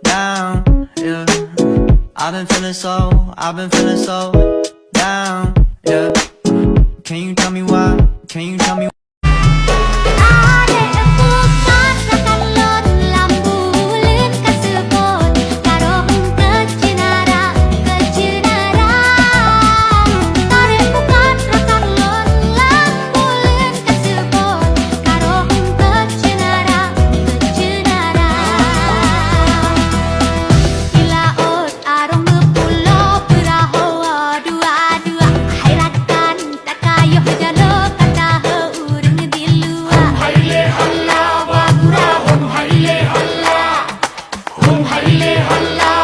down, yeah. I've been feeling so down, yeah. Can you tell me why? Can you tell me why? Hum haile halla